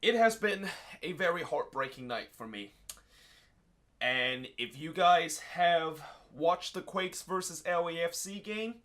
It has been a very heartbreaking night for me. And if you guys have watched the Quakes versus LAFC game,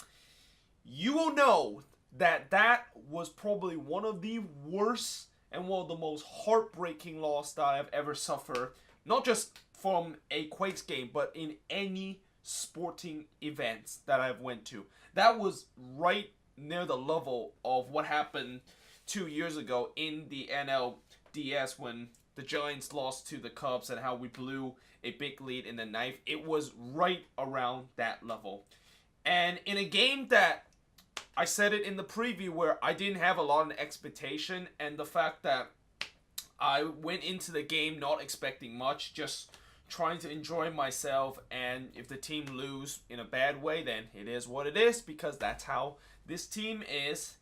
you will know that that was probably one of the worst and one of the most heartbreaking loss that I've ever suffered. Not just from a Quakes game, but in any sporting events that I've went to. That was right near the level of what happened 2 years ago in the NLDS when the Giants lost to the Cubs and how we blew a big lead in the ninth. It was right around that level. And in a game that I said it in the preview where I didn't have a lot of expectation, and the fact that I went into the game not expecting much, just trying to enjoy myself, and if the team lose in a bad way, then it is what it is, because that's how this team is.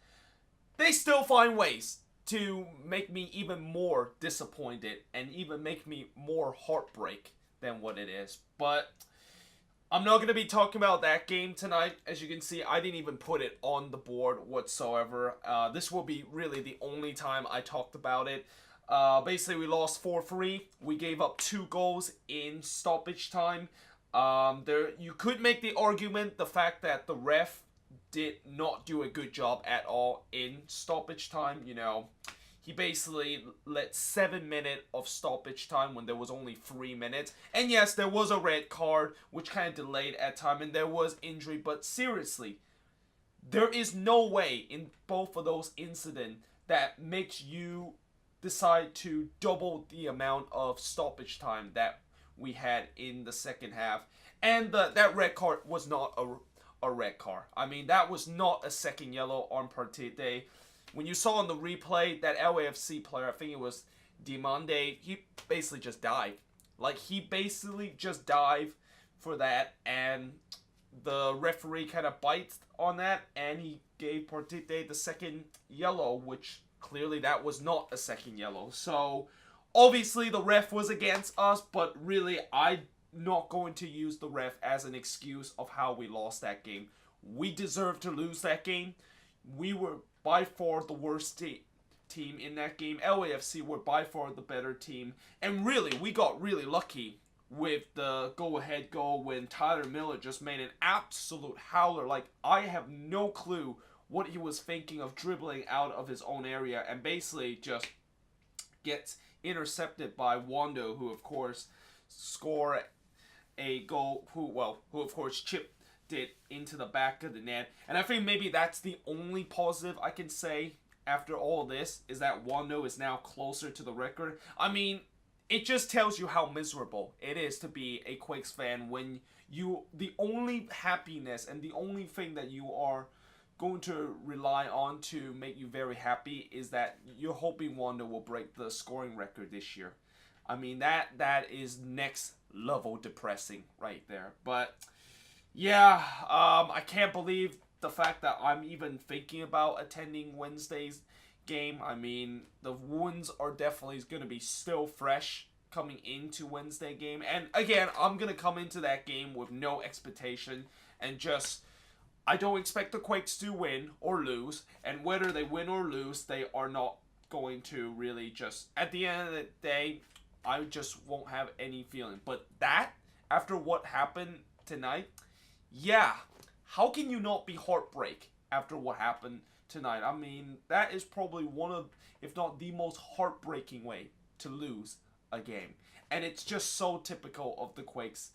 They still find ways to make me even more disappointed and even make me more heartbreak than what it is. But I'm not going to be talking about that game tonight. As you can see, I didn't even put it on the board whatsoever. This will be really the only time I talked about it. Basically, we lost 4-3. We gave up 2 goals in stoppage time. You could make the argument the fact that the ref did not do a good job at all in stoppage time. He basically let 7 minutes of stoppage time when there was only 3 minutes. And yes, there was a red card, which kind of delayed at time, and there was injury. But seriously, there is no way in both of those incidents that makes you decide to double the amount of stoppage time that we had in the second half. And that red card was not a red card. I mean, that was not a second yellow on Partite. When you saw on the replay, that LAFC player, I think it was Diamande, he basically just died. Like, he basically just dived for that, and the referee kind of bites on that, and he gave Partite the second yellow, which clearly that was not a second yellow. So, obviously the ref was against us, but really, I'm not going to use the ref as an excuse of how we lost that game. We deserved to lose that game. We were by far the worst team in that game. LAFC were by far the better team. And really, we got really lucky with the go-ahead goal when Tyler Miller just made an absolute howler. Like, I have no clue what he was thinking of dribbling out of his own area and basically just gets intercepted by Wando, who of course scored a goal, who of course chipped it into the back of the net. And I think maybe that's the only positive I can say after all this, is that Wando is now closer to the record. I mean, it just tells you how miserable it is to be a Quakes fan when the only happiness and the only thing that you are going to rely on to make you very happy is that you're hoping Wanda will break the scoring record this year. I mean, that is next level depressing right there. But yeah, I can't believe the fact that I'm even thinking about attending Wednesday's game. I mean, the wounds are definitely going to be still fresh coming into Wednesday game. And again, I'm going to come into that game with no expectation and just, I don't expect the Quakes to win or lose, and whether they win or lose, they are not going to really just, at the end of the day, I just won't have any feeling. But that, after what happened tonight, yeah, how can you not be heartbreak after what happened tonight? I mean, that is probably one of, if not the most heartbreaking way to lose a game. And it's just so typical of the Quakes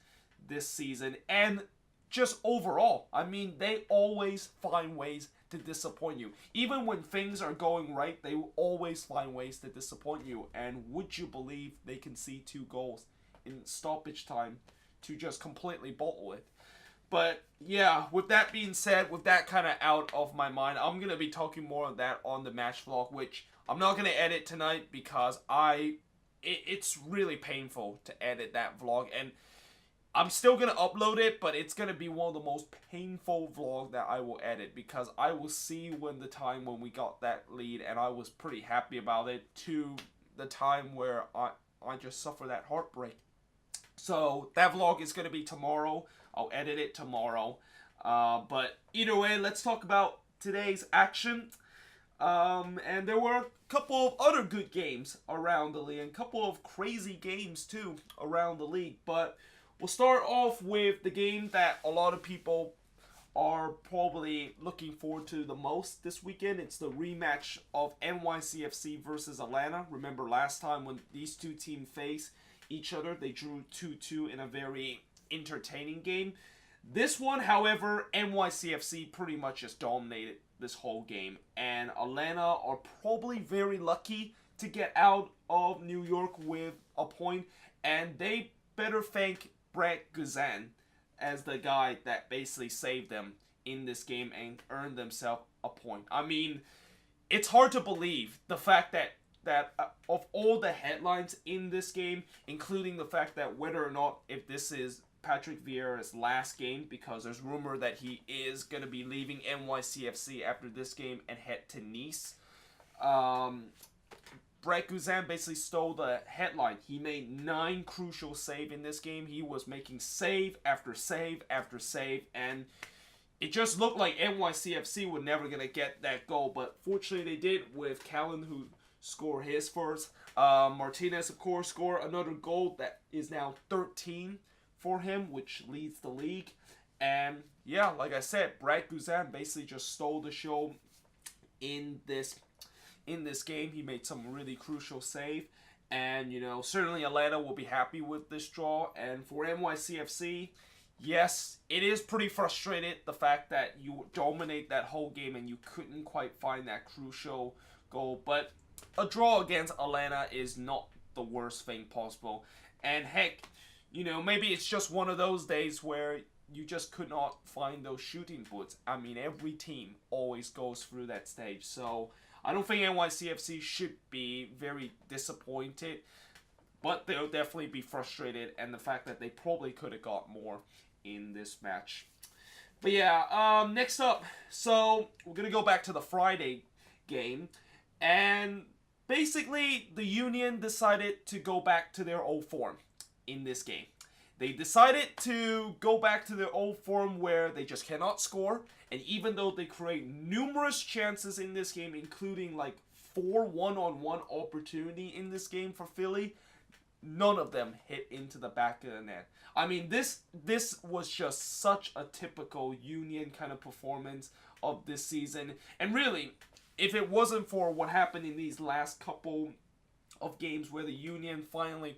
this season. And just overall, I mean, they always find ways to disappoint you. Even when things are going right, they will always find ways to disappoint you. And would you believe they can see 2 goals in stoppage time to just completely bottle it? But yeah, with that being said, with that kind of out of my mind, I'm going to be talking more of that on the match vlog, which I'm not going to edit tonight because it's really painful to edit that vlog. And I'm still going to upload it, but it's going to be one of the most painful vlogs that I will edit, because I will see when the time when we got that lead and I was pretty happy about it, to the time where I just suffer that heartbreak. So that vlog is going to be tomorrow. I'll edit it tomorrow. But either way, let's talk about today's action. And there were a couple of other good games around the league, and a couple of crazy games too around the league. But we'll start off with the game that a lot of people are probably looking forward to the most this weekend. It's the rematch of NYCFC versus Atlanta. Remember last time when these two teams faced each other, they drew 2-2 in a very entertaining game. This one, however, NYCFC pretty much just dominated this whole game. And Atlanta are probably very lucky to get out of New York with a point. And they better thank Brett Guzan as the guy that basically saved them in this game and earned themselves a point. I mean, it's hard to believe the fact that of all the headlines in this game, including the fact that whether or not if this is Patrick Vieira's last game, because there's rumor that he is going to be leaving NYCFC after this game and head to Nice. Brett Guzan basically stole the headline. He made 9 crucial saves in this game. He was making save after save after save, and it just looked like NYCFC were never going to get that goal, but fortunately they did with Callan, who scored his first. Martinez, of course, scored another goal that is now 13 for him, which leads the league. And yeah, like I said, Brett Guzan basically just stole the show in this game. He made some really crucial save, and certainly Atlanta will be happy with this draw. And for NYCFC, yes, it is pretty frustrated the fact that you dominate that whole game and you couldn't quite find that crucial goal, but a draw against Atlanta is not the worst thing possible. And heck, maybe it's just one of those days where you just could not find those shooting boots. I mean, every team always goes through that stage. So I don't think NYCFC should be very disappointed, but they'll definitely be frustrated, and the fact that they probably could have got more in this match. But yeah, next up, so we're going to go back to the Friday game, and basically the Union decided to go back to their old form in this game. They decided to go back to their old form where they just cannot score. And even though they create numerous chances in this game, including like 4 one-on-one opportunity in this game for Philly, none of them hit into the back of the net. I mean, this was just such a typical Union kind of performance of this season. And really, if it wasn't for what happened in these last couple of games where the Union finally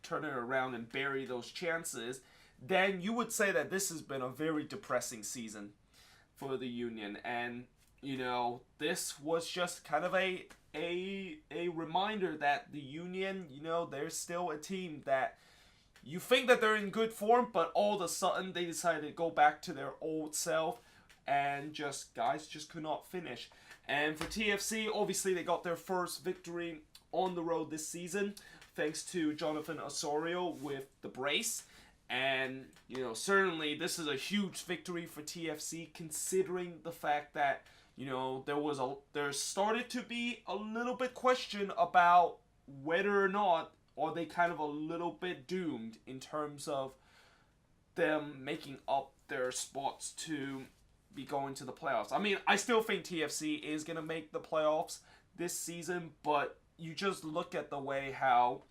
turn it around and bury those chances, then you would say that this has been a very depressing season for the Union. And this was just kind of a reminder that the Union, they're still a team that you think that they're in good form, but all of a sudden they decided to go back to their old self, and guys just could not finish. And for TFC, obviously they got their first victory on the road this season, thanks to Jonathan Osorio with the brace. And, certainly this is a huge victory for TFC, considering the fact that, there started to be a little bit question about whether or not are they kind of a little bit doomed in terms of them making up their spots to be going to the playoffs. I mean, I still think TFC is going to make the playoffs this season, but you just look at the way how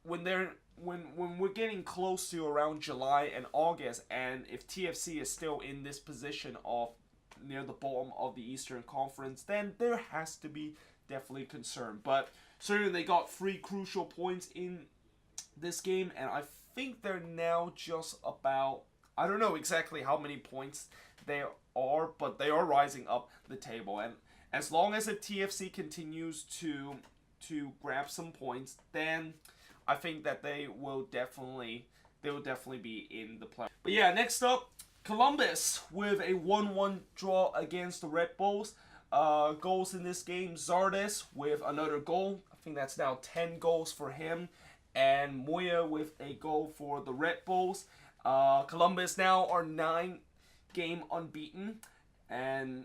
when we're getting close to around July and August, and if TFC is still in this position of near the bottom of the Eastern Conference, then there has to be definitely concern. But certainly they got 3 crucial points in this game, and I think they're now just about, I don't know exactly how many points they are, but they are rising up the table. And as long as if TFC continues to grab some points, then I think that they will definitely be in the play. But yeah, next up, Columbus with a 1-1 draw against the Red Bulls. Goals in this game, Zardes with another goal. I think that's now 10 goals for him. And Moya with a goal for the Red Bulls. Columbus now are 9-game unbeaten. And,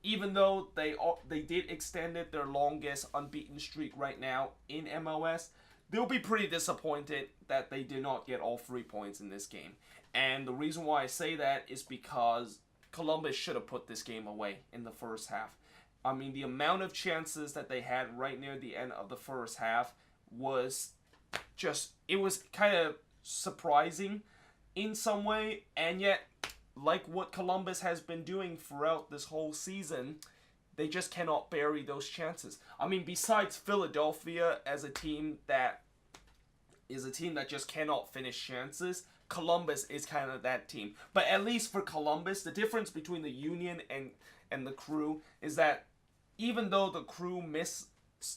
even though they did extend their longest unbeaten streak right now in MLS, they'll be pretty disappointed that they did not get all 3 points in this game. And the reason why I say that is because Columbus should have put this game away in the first half. I mean, the amount of chances that they had right near the end of the first half was just, it was kind of surprising in some way, and yet, like what Columbus has been doing throughout this whole season, they just cannot bury those chances. I mean, besides Philadelphia as a team that just cannot finish chances, Columbus is kind of that team. But at least for Columbus, the difference between the Union and the Crew is that even though the Crew miss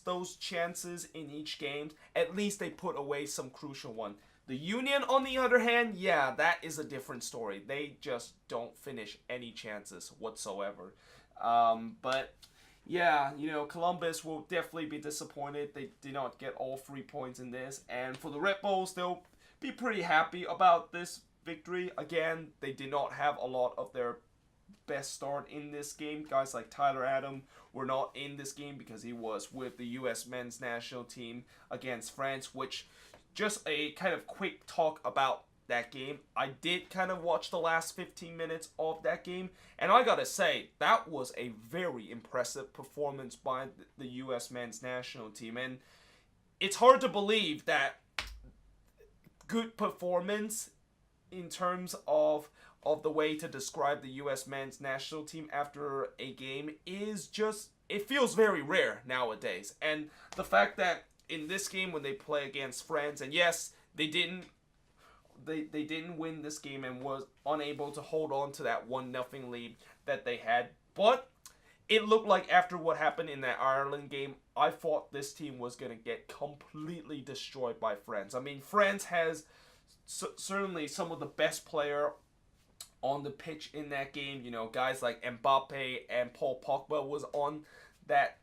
those chances in each game, at least they put away some crucial one. The Union, on the other hand, yeah, that is a different story. They just don't finish any chances whatsoever. But yeah, Columbus will definitely be disappointed. They did not get all 3 points in this. And for the Red Bulls, they'll be pretty happy about this victory. Again, they did not have a lot of their best start in this game. Guys like Tyler Adam were not in this game because he was with the U.S. men's national team against France, which, just a kind of quick talk about that game. I did kind of watch the last 15 minutes of that game, and I gotta say, that was a very impressive performance by the U.S. men's national team, and it's hard to believe that good performance in terms of the way to describe the U.S. men's national team after a game is just, it feels very rare nowadays. And the fact that in this game when they play against France, and yes, they didn't win this game and was unable to hold on to that 1-0 lead that they had, but it looked like after what happened in that Ireland game, I thought this team was going to get completely destroyed by France. I mean, France has certainly some of the best player on the pitch in that game. Guys like Mbappe and Paul Pogba was on that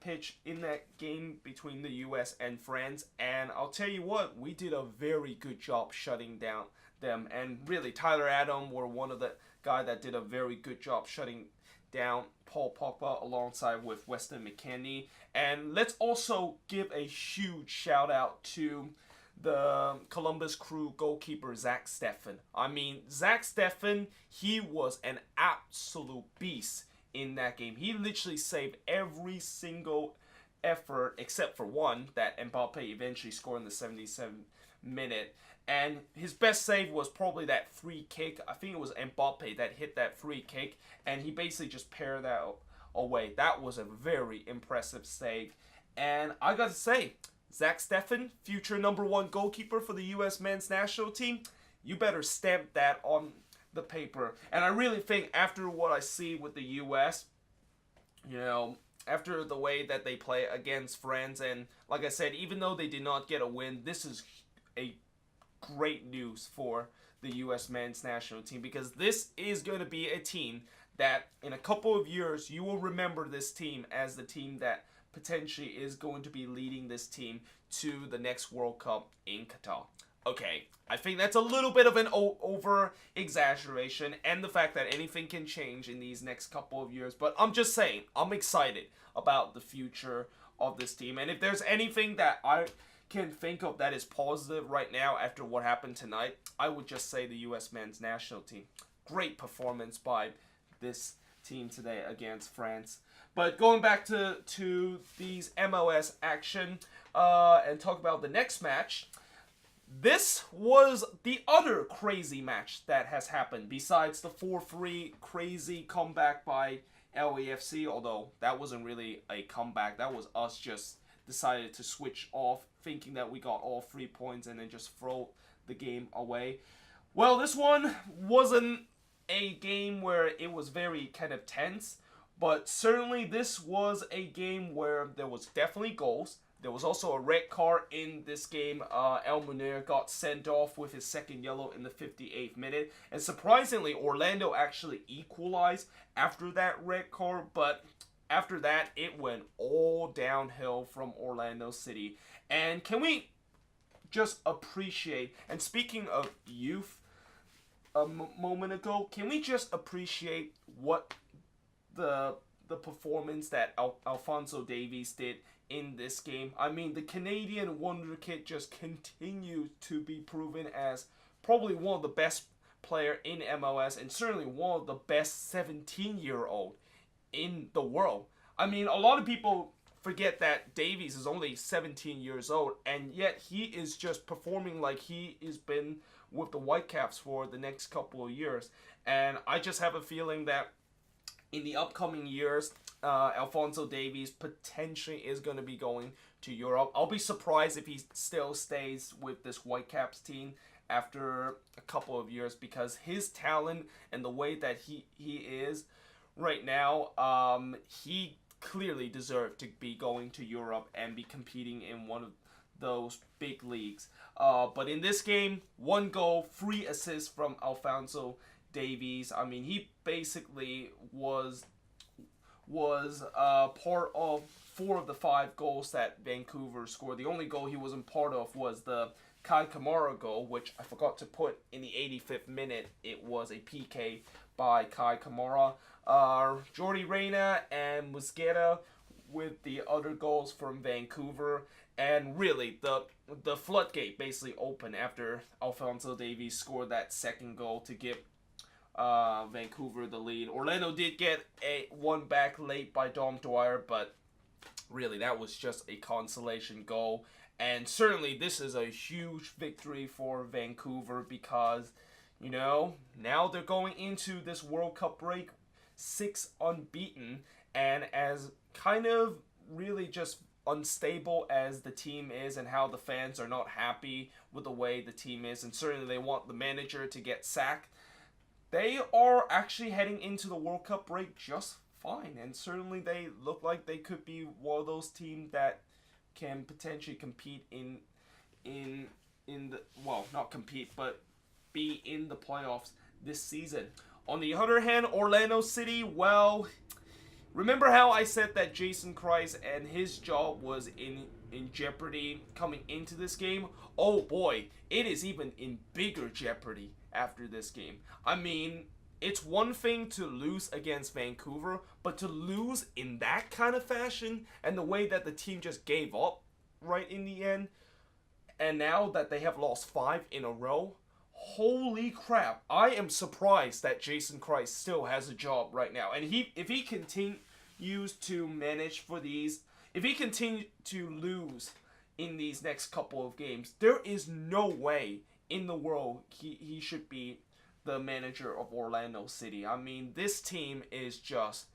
pitch in that game between the U.S. and France, and I'll tell you what, we did a very good job shutting down them, and really Tyler Adam were one of the guy that did a very good job shutting down Paul Pogba alongside with Weston McKennie. And let's also give a huge shout out to the Columbus Crew goalkeeper Zach Steffen. I mean, Zach Steffen, he was an absolute beast in that game. He literally saved every single effort except for one that Mbappe eventually scored in the 77th minute. And his best save was probably that free kick. I think it was Mbappe that hit that free kick, and he basically just pared that away. That was a very impressive save. And I gotta say, Zach Steffen, future #1 goalkeeper for the U.S. men's national team, you better stamp that on the paper. And I really think after what I see with the U.S., after the way that they play against France, and like I said, even though they did not get a win, this is a great news for the U.S. men's national team, because this is going to be a team that in a couple of years you will remember this team as the team that potentially is going to be leading this team to the next World Cup in Qatar. Okay, I think that's a little bit of an over-exaggeration, and the fact that anything can change in these next couple of years, but I'm just saying, I'm excited about the future of this team, and if there's anything that I can think of that is positive right now after what happened tonight, I would just say the U.S. men's national team. Great performance by this team today against France. But going back to these MLS action and talk about the next match, this was the other crazy match that has happened besides the 4-3 crazy comeback by LAFC, although that wasn't really a comeback. That was us just decided to switch off, thinking that we got all 3 points and then just throw the game away. Well, this one wasn't a game where it was very kind of tense, but certainly this was a game where there was definitely goals. There was also a red card in this game. El Munir got sent off with his second yellow in the 58th minute. And surprisingly, Orlando actually equalized after that red card. But after that, it went all downhill from Orlando City. And can we just appreciate, and speaking of youth a moment ago, can we just appreciate what the performance that Alphonso Davies did in this game? I mean, the Canadian wonder kid just continues to be proven as probably one of the best player in MLS and certainly one of the best 17-year-old in the world. I mean, a lot of people forget that Davies is only 17 years old, and yet he is just performing like he has been with the Whitecaps for the next couple of years. And I just have a feeling that in the upcoming years, Alphonso Davies potentially is going to be going to Europe. I'll be surprised if he still stays with this Whitecaps team after a couple of years, because his talent and the way that he is right now, he clearly deserved to be going to Europe and be competing in one of those big leagues. But in this game, 1 goal, 3 assists from Alphonso Davies. I mean, he basically was part of 4 of the 5 goals that Vancouver scored. The only goal he wasn't part of was the Kai Kamara goal, which I forgot to put in the 85th minute. It was a PK by Kai Kamara. Jordi Reyna and Mosquera with the other goals from Vancouver. And really, the floodgate basically opened after Alphonso Davies scored that second goal to give Vancouver the lead. Orlando did get one back late by Dom Dwyer, but really that was just a consolation goal. And certainly this is a huge victory for Vancouver because, you know, now they're going into this World Cup break 6 unbeaten, and as kind of really just unstable as the team is and how the fans are not happy with the way the team is, and certainly they want the manager to get sacked, they are actually heading into the World Cup break just fine, and certainly they look like they could be one of those teams that can potentially compete in the, well, not compete, but be in the playoffs this season. On the other hand, Orlando City, well, remember how I said that Jason Kreis and his job was in jeopardy coming into this game? Oh boy, it is even in bigger jeopardy after this game. I mean, it's one thing to lose against Vancouver, but to lose in that kind of fashion and the way that the team just gave up right in the end, and now that they have lost 5 in a row, holy crap, I am surprised that Jason Kreis still has a job right now. And if he continues to manage for these, if he continues to lose in these next couple of games, there is no way in the world he should be the manager of Orlando City. I mean, this team is just,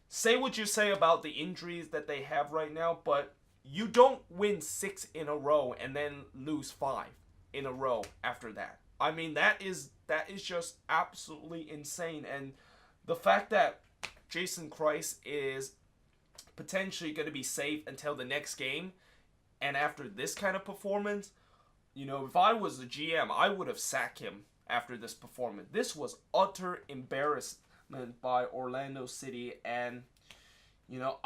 say what you say about the injuries that they have right now, but you don't win 6 in a row and then lose 5 in a row after that. I mean, that is just absolutely insane. And the fact that Jason Kreis is potentially going to be safe until the next game, and after this kind of performance, you know, if I was the GM, I would have sacked him after this performance. This was utter embarrassment by Orlando City, and, you know,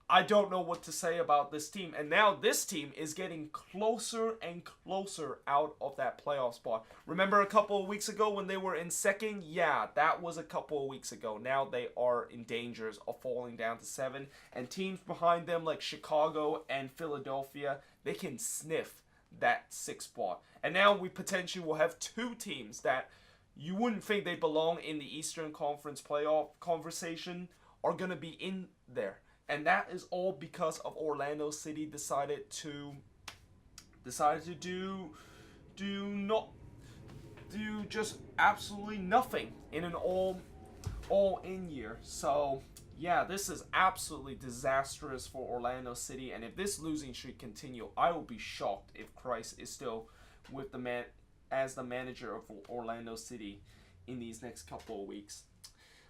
I don't know what to say about this team. And now this team is getting closer and closer out of that playoff spot. Remember a couple of weeks ago when they were in second? Yeah, that was a couple of weeks ago. Now they are in danger of falling down to 7. And teams behind them like Chicago and Philadelphia, they can sniff that 6th spot. And now we potentially will have 2 teams that you wouldn't think they belong in the Eastern Conference playoff conversation are going to be in there. And that is all because of Orlando City decided to do just absolutely nothing in an all in year. So yeah, this is absolutely disastrous for Orlando City, and if this losing streak continue, I will be shocked if Kreis is still with as the manager of Orlando City in these next couple of weeks.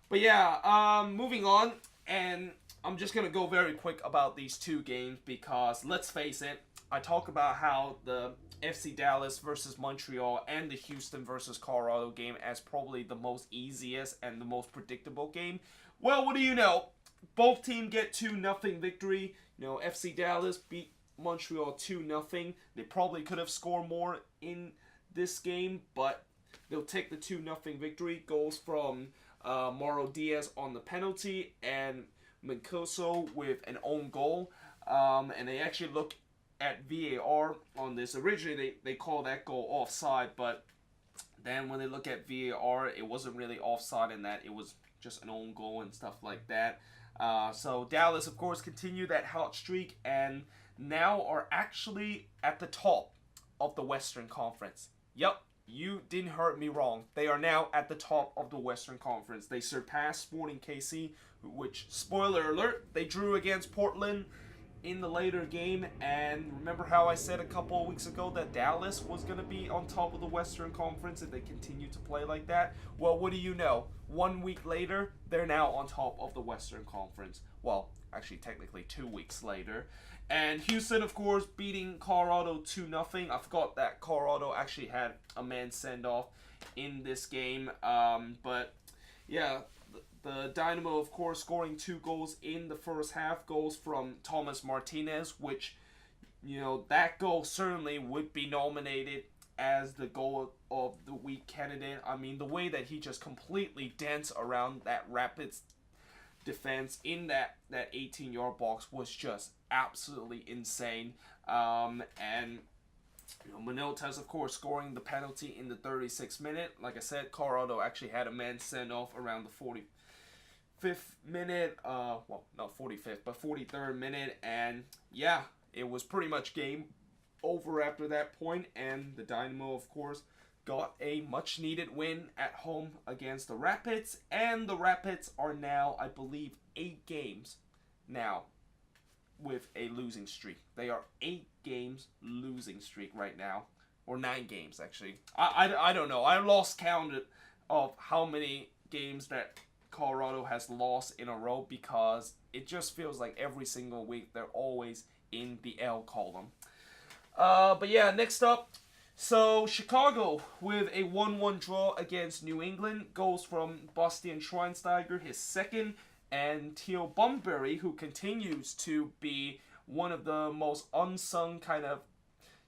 But yeah, moving on, and I'm just going to go very quick about these 2 games because, let's face it, I talk about how the FC Dallas versus Montreal and the Houston versus Colorado game as probably the most easiest and the most predictable game. Well, what do you know? Both teams get 2-0 victory. You know, FC Dallas beat Montreal 2-0. They probably could have scored more in this game, but they'll take the 2-0 victory. Goals from Mauro Diaz on the penalty and Mancoso with an own goal. And they actually look at VAR on this. Originally, they call that goal offside, but Then when they look at VAR, it wasn't really offside in that. It was just an own goal and stuff like that. So Dallas, of course, continue that hot streak and now are actually at the top of the Western Conference. Yep, you didn't hear me wrong. They are now at the top of the Western Conference. They surpassed Sporting KC, which, spoiler alert, they drew against Portland in the later game. And remember how I said a couple of weeks ago that Dallas was going to be on top of the Western Conference if they continue to play like that? Well, what do you know? 1 week later, they're now on top of the Western Conference. Well, actually, technically 2 weeks later. And Houston, of course, beating Colorado 2-0. I forgot that Colorado actually had a man send-off in this game. But, yeah, the Dynamo, of course, scoring 2 goals in the first half. Goals from Thomas Martinez, which, you know, that goal certainly would be nominated as the goal of the week candidate. I mean, the way that he just completely danced around that Rapids defense in that 18-yard box was just absolutely insane. And you know, Manotas, of course, scoring the penalty in the 36th minute. Like I said, Colorado actually had a man send off around the 45th minute. Well, not 45th, but 43rd minute. And yeah, it was pretty much game over after that point. And the Dynamo, of course, got a much needed win at home against the Rapids, and the Rapids are now, I believe, 8 games now with a losing streak. They are 8 games losing streak right now, or 9 games actually. I don't know. I lost count of how many games that Colorado has lost in a row, because it just feels like every single week they're always in the L column. But yeah, next up. So, Chicago with a 1-1 draw against New England. Goals from Bastian Schweinsteiger, his second, and Theo Bunbury, who continues to be one of the most unsung kind of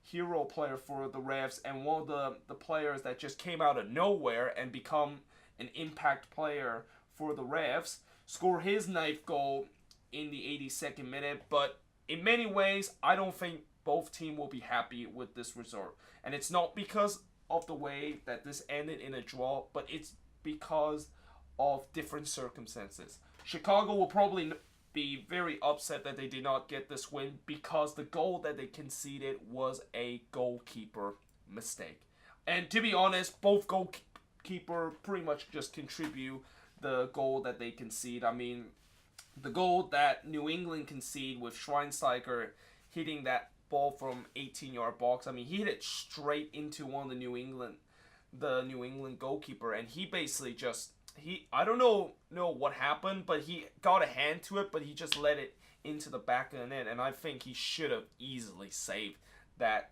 hero player for the Revs, and one of the players that just came out of nowhere and become an impact player for the Revs. Score his 9th goal in the 82nd minute, but in many ways, I don't think both teams will be happy with this result. And it's not because of the way that this ended in a draw, but it's because of different circumstances. Chicago will probably be very upset that they did not get this win, because the goal that they conceded was a goalkeeper mistake. And to be honest, both goalkeeper pretty much just contribute the goal that they concede. I mean, the goal that New England conceded with Schweinsteiger hitting that ball from 18-yard box. I mean, he hit it straight into one of the New England goalkeeper, and he basically just I don't know what happened, but he got a hand to it, but he just let it into the back of the net, and I think he should have easily saved that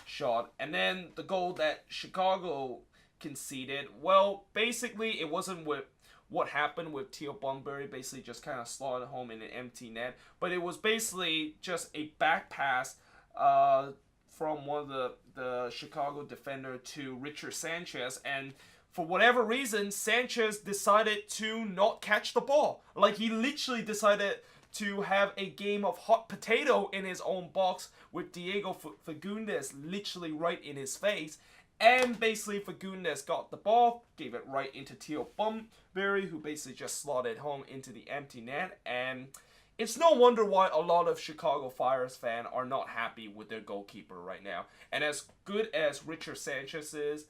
shot. And then the goal that Chicago conceded, well, basically it wasn't with what happened with Theo Bunbury basically just kind of slotted home in an empty net, but it was basically just a back pass from one of the Chicago defender to Richard Sanchez, and for whatever reason, Sanchez decided to not catch the ball. Like, he literally decided to have a game of hot potato in his own box with Diego Fagundes literally right in his face. And basically, Fagundes got the ball, gave it right into Theo Bunbury, who basically just slotted home into the empty net. And it's no wonder why a lot of Chicago Fire's fans are not happy with their goalkeeper right now. And as good as Richard Sanchez is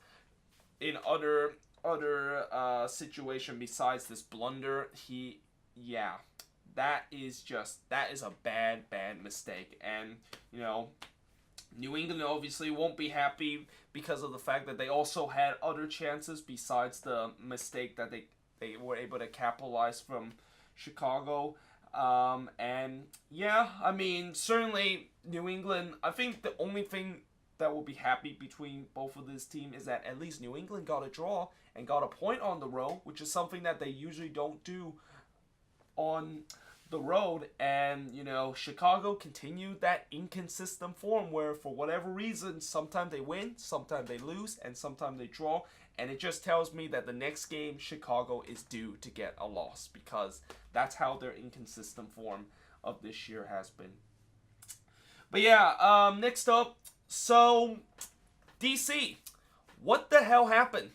in other situation besides this blunder, that is a bad mistake. And, you know, New England obviously won't be happy because of the fact that they also had other chances besides the mistake that they were able to capitalize from Chicago. And yeah, I mean, certainly New England, I think the only thing that will be happy between both of this team is that at least New England got a draw and got a point on the road, which is something that they usually don't do on the road. And, you know, Chicago continued that inconsistent form where, for whatever reason, sometimes they win, sometimes they lose, and sometimes they draw. And it just tells me that the next game, Chicago is due to get a loss, because that's how their inconsistent form of this year has been. But yeah, next up, so DC What the hell happened?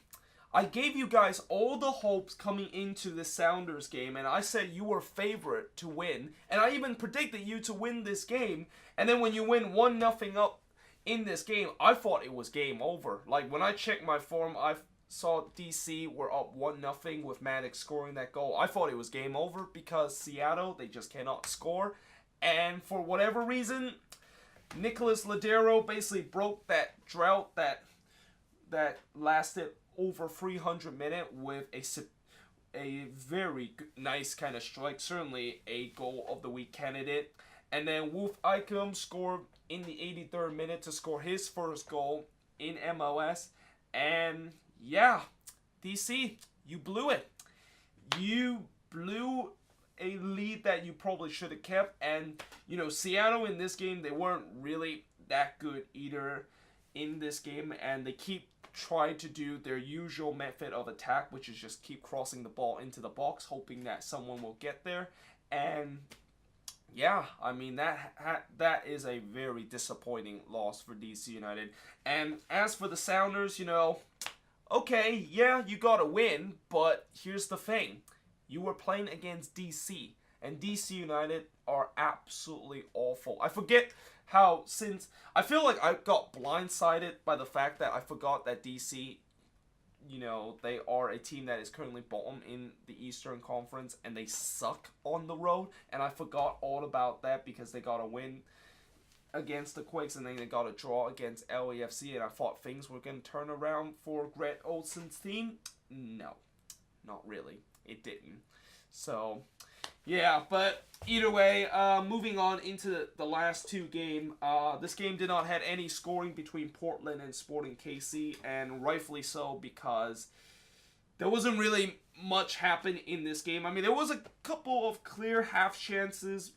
I gave you guys all the hopes coming into the Sounders game, and I said you were favorite to win, and I even predicted you to win this game, and then when you win 1-0 up in this game, I thought it was game over. Like, when I checked my form, I saw DC were up 1-0 with Maddox scoring that goal. I thought it was game over because Seattle, they just cannot score, and for whatever reason, Nicholas Ladero basically broke that drought that lasted over 300 minutes with a very nice kind of strike, certainly a goal of the week candidate. And then Wolf Icom scored in the 83rd minute to score his first goal in MLS. And yeah, DC, you blew it. You blew a lead that you probably should have kept. And, you know, Seattle in this game, they weren't really that good either in this game. And they keep trying to do their usual method of attack, which is just keep crossing the ball into the box, hoping that someone will get there. And yeah, I mean, that is a very disappointing loss for DC United. And as for the Sounders, you know, okay, yeah, you got to win, but here's the thing. You were playing against DC, and DC United are absolutely awful. I forget how, since I feel like I got blindsided by the fact that I forgot that DC, you know, they are a team that is currently bottom in the Eastern Conference and they suck on the road, and I forgot all about that because they got a win against the Quakes and then they got a draw against LAFC, and I thought things were going to turn around for Greg Olsen's team. No, not really. It didn't. So yeah, but either way, moving on into the last two games. This game did not have any scoring between Portland and Sporting KC, and rightfully so because there wasn't really much happen in this game. I mean, there was a couple of clear half chances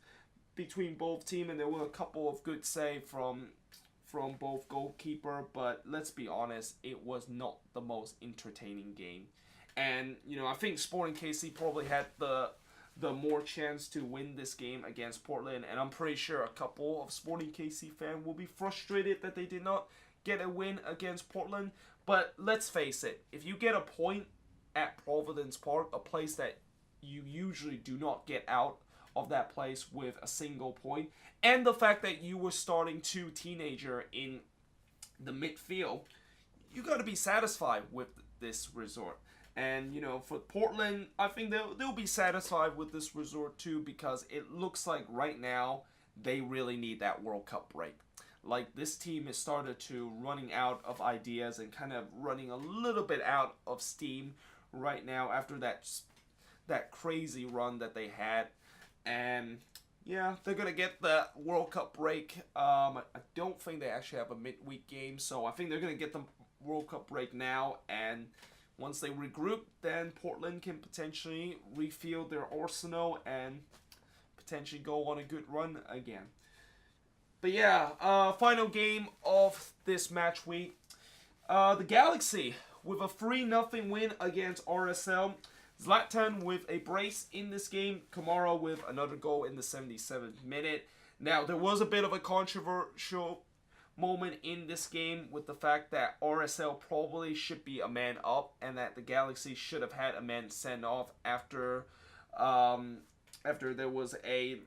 between both teams, and there were a couple of good saves from both goalkeeper, but let's be honest, it was not the most entertaining game. And, you know, I think Sporting KC probably had the more chance to win this game against Portland, and I'm pretty sure a couple of Sporting KC fans will be frustrated that they did not get a win against Portland. But let's face it, if you get a point at Providence Park, a place that you usually do not get out of that place with a single point, and the fact that you were starting two teenagers in the midfield, you got to be satisfied with this result. And, you know, for Portland, I think they'll be satisfied with this result too, because it looks like right now they really need that World Cup break. Like, this team has started to running out of ideas and kind of running a little bit out of steam right now after that crazy run that they had. And yeah, they're going to get the World Cup break. I don't think they actually have a midweek game, so I think they're going to get the World Cup break now, and once they regroup, then Portland can potentially refuel their arsenal and potentially go on a good run again. But yeah, final game of this match week. The Galaxy with a 3-0 win against RSL. Zlatan with a brace in this game. Kamara with another goal in the 77th minute. Now, there was a bit of a controversial moment in this game with the fact that RSL probably should be a man up and that the Galaxy should have had a man sent off after there was a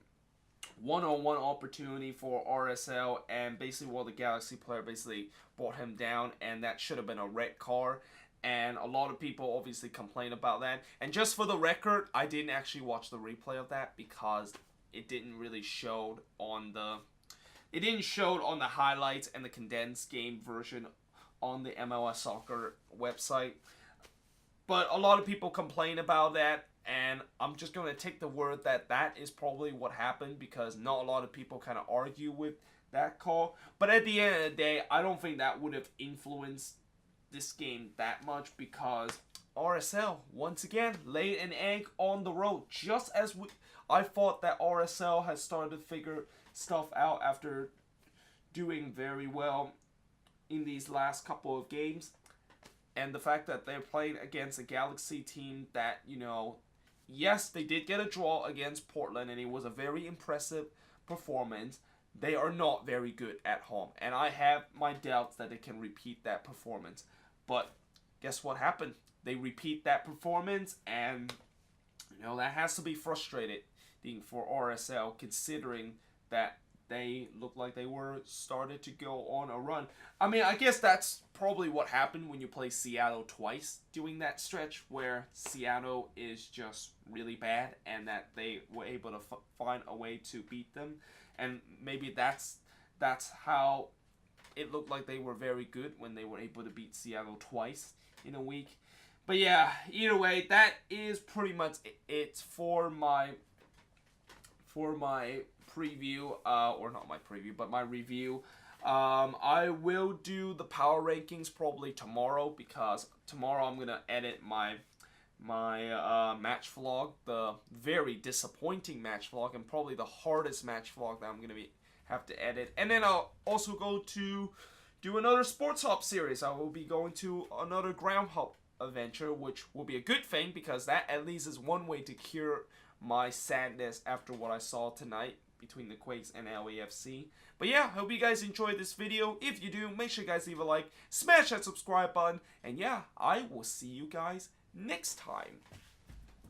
one-on-one opportunity for RSL, and basically the Galaxy player basically brought him down, and that should have been a red card. And a lot of people obviously complain about that. And just for the record, I didn't actually watch the replay of that because it didn't really show on the highlights and the condensed game version on the MLS Soccer website. But a lot of people complain about that, and I'm just going to take the word that that is probably what happened because not a lot of people kind of argue with that call. But at the end of the day, I don't think that would have influenced this game that much because RSL, once again, laid an egg on the road. Just as I thought that RSL has started to figure stuff out after doing very well in these last couple of games. And the fact that they're playing against a Galaxy team that, you know, yes, they did get a draw against Portland and it was a very impressive performance. They are not very good at home, and I have my doubts that they can repeat that performance. But guess what happened? They repeat that performance, and that has to be frustrating for RSL, considering that they look like they were started to go on a run. I mean, I guess that's probably what happened when you play Seattle twice during that stretch, where Seattle is just really bad, and that they were able to find a way to beat them, and maybe that's how it looked like they were very good when they were able to beat Seattle twice in a week. But yeah, either way, that is pretty much it for my preview, or not my preview, but my review. I will do the power rankings probably tomorrow, because tomorrow I'm gonna edit my match vlog, the very disappointing match vlog, and probably the hardest match vlog that I'm gonna have to edit. And then I'll also go to do another Sports Hop series. I will be going to another Ground Hop adventure, which will be a good thing, because that at least is one way to cure my sadness after what I saw tonight between the Quakes and LAFC. But yeah, hope you guys enjoyed this video. If you do, make sure you guys leave a like, smash that subscribe button, and yeah, I will see you guys next time.